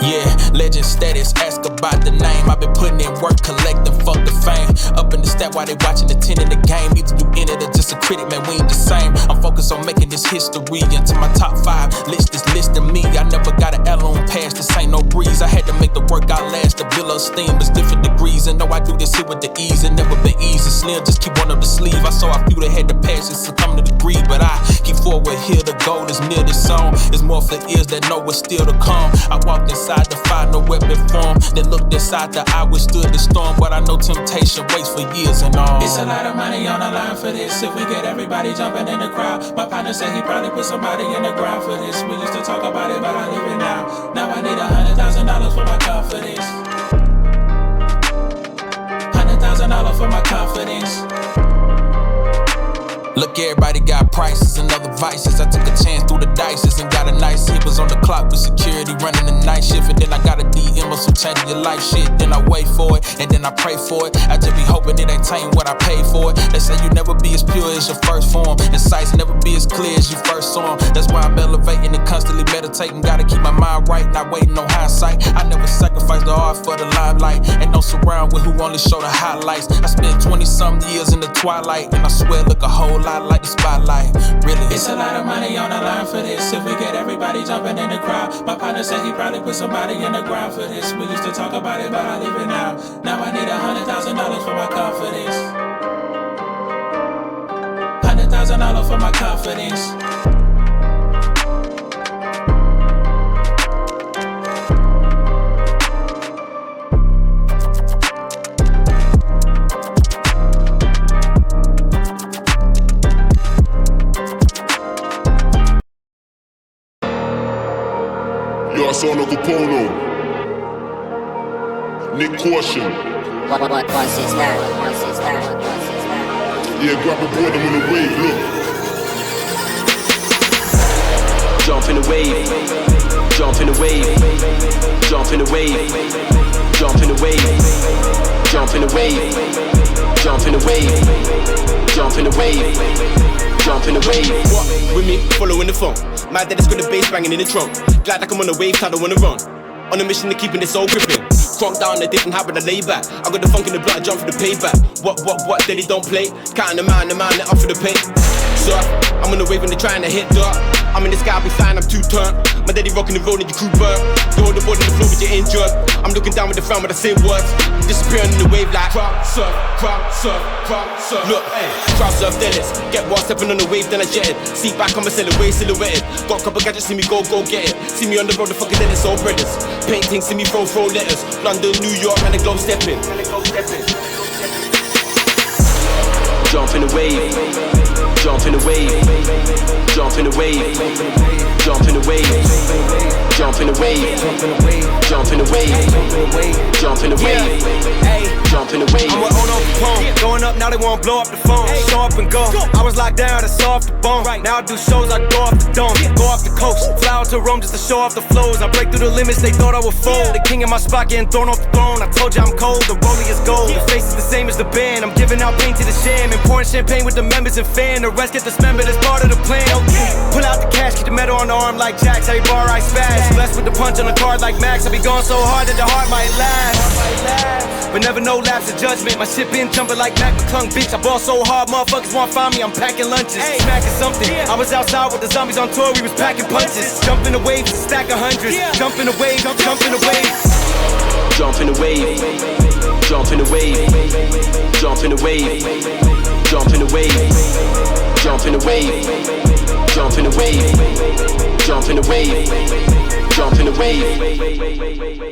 Yeah, legend status, ask about the name. I've been putting in work, collecting, fuck the fame. Up in the stat while they watching the 10 in the game. Either you in it or just a critic, man, we ain't the same. I'm focused on making this history. Into my top 5, list is listing me. I never got an L on pass, this ain't no breeze. I had to make the work outlast, the bill of steam is different degrees. And know I do this here with the ease, it never been easy. Slim, just keep one up the sleeve. I saw a few that had the passion succumb to the greed, but I keep forward here, the goal is near this song. It's more for ears that know what's still to come. I walked inside to find no weapon form, then looked inside the eye withstood the storm. But I know temptation waits for years and all. It's a lot of money on the line for this. If we get everybody jumping in the crowd, my partner said he probably put somebody in the ground for this. We used to talk about it, but I leave it now. Now I need $100,000 for my confidence. $100,000 for my confidence. Look, everybody got prices and other vices. I took a chance through the dices and got a nice hit. Was on the clock with security running the night shift. And then I got a DM or some changing your life shit. Then I wait for it and then I pray for it. I just be hoping it ain't tame what I paid for it. They say you never be as pure as your first form, and sights never be as clear as you first saw them. That's why I'm elevating and constantly meditating. Gotta keep my mind right, not waiting on hindsight. I never sacrifice the art for the limelight. Ain't no surround with who only show the highlights. I spent 20-something years in the twilight, and I swear look a whole lot like the spotlight, really. It's a lot of money on the line for this. If we get everybody jumping in the crowd, my partner said he probably put somebody in the ground for this. We used to talk about it, but I leave it now. Now I need $100,000 for my confidence. $100,000 for my confidence. I saw Uncle Polo. Nick Caution. What's his name? Yeah, grab a board, I'm on the wave, look. Jump in the wave. Jump in the wave. Jump in the wave. Jump in the wave. Jump in the wave. Jump in the wave. Jump in the wave. Jump in the wave. What? With me, following the phone. Mad that it's got the bass banging in the trunk. Glad like I'm on the wave, I don't wanna run. On a mission to keeping this all gripping. Crunk down a different habit, I lay back. I got the funk in the blood, I jump for the payback. What, Daddy don't play. Counting the man that up for the pay. So, I'm on the wave when they're trying to hit dirt. I'm in the sky, I'll be flying, I'm too turned. My daddy rocking the road and your crew burn. You hold the board on the floor but you're injured. I'm looking down with the frown with the same words. Disappearing in the wave like crowd surf, crowd surf, crowd surf. Look, hey, crowd surf Dennis. Get one stepping on the wave, then I jet it. Seat back on my silhouette, silhouetted. Got a couple gadgets, see me go get it. See me on the road, the fucking then it's all brothers. Painting, see me throw letters. London, New York, and the globe stepping. Jump in the wave. Jump in the wave. Jump in the wave. Jump in the wave. Jump in the wave. Jump in the wave. Jump in the wave. Jump in the wave. I'm with Ono Capone. Going up, now they wanna blow up the phone. Show up and go. I was locked down, it's off the bone. Now I do shows, I go off the dome. Go off the coast, fly out to Rome just to show off the flows. I break through the limits, they thought I would fold. The king in my spot getting thrown off the throne. I told you I'm cold, the rollie is gold. The face is the same as the band. I'm giving out pain to the sham and pouring champagne with the members and fan. The rest get dismembered as part of the plan. Pull out the cash, keep the metal on the arm like Jax. Every bar I smash. Blessed with the punch on the card like Max. I be going so hard that the heart might last. But never no lapse of judgment. My shit been jumping like Mac McClung, bitch. I ball so hard, motherfuckers won't find me. I'm packing lunches, smacking something. I was outside with the zombies on tour, we was packing punches. Jumping the waves, a stack of hundreds. Jumping the wave, jumping the wave. Jump in the wave. Jump in the wave. Jump in the wave. Jump in the wave. Jump in the wave. Jump in the wave. Jump in the wave. Jump in the wave.